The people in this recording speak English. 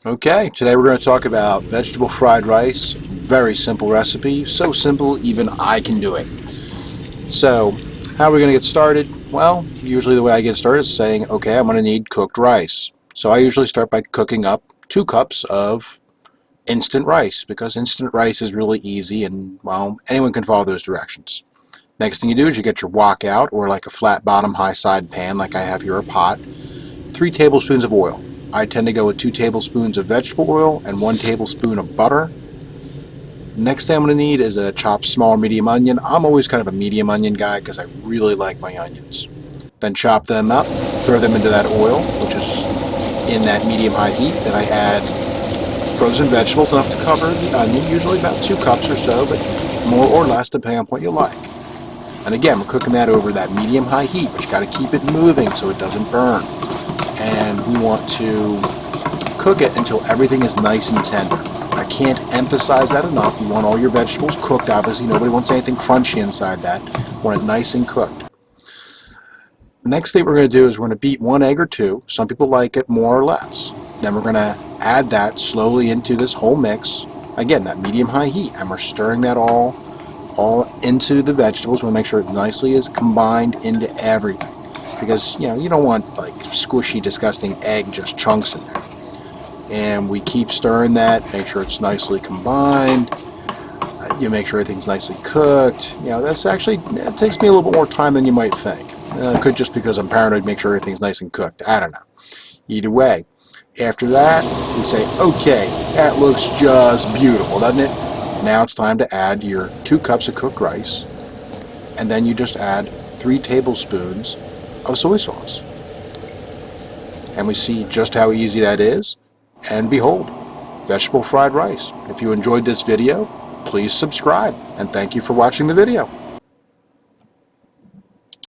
Okay, today we're going to talk about vegetable fried rice. Very simple recipe, so simple even I can do it. So, how are we going to get started? Well, usually the way I get started is saying, okay, I'm going to need cooked rice. So I usually start by cooking up 2 cups of instant rice because instant rice is really easy and, well, anyone can follow those directions. Next thing you do is you get your wok out, or like a flat bottom high side pan like I have here, a pot. 3 tablespoons of oil. I tend to go with 2 tablespoons of vegetable oil and 1 tablespoon of butter. Next thing I'm going to need is a chopped small or medium onion. I'm always kind of a medium onion guy because I really like my onions. Then chop them up, throw them into that oil, which is in that medium-high heat. Then I add frozen vegetables enough to cover the onion, usually about 2 cups or so, but more or less depending on what you like. And again, we're cooking that over that medium-high heat, but you got to keep it moving so it doesn't burn. And we want to cook it until everything is nice and tender. I can't emphasize that enough. You want all your vegetables cooked, obviously. Nobody wants anything crunchy inside that. You want it nice and cooked. Next thing we're going to do is we're going to beat 1 egg or 2. Some people like it more or less. Then we're going to add that slowly into this whole mix. Again, that medium-high heat. And we're stirring that all into the vegetables. We want to make sure it nicely is combined into everything. Because, you don't want like squishy, disgusting egg just chunks in there. And we keep stirring that, make sure it's nicely combined. You make sure everything's nicely cooked. That's actually, it takes me a little bit more time than you might think. Could just because I'm paranoid, make sure everything's nice and cooked. I don't know. Either way, after that, we say, okay, that looks just beautiful, doesn't it? Now it's time to add your 2 cups of cooked rice, and then you just add 3 tablespoons of soy sauce. And we see just how easy that is. And behold, vegetable fried rice. If you enjoyed this video, please subscribe, and thank you for watching the video.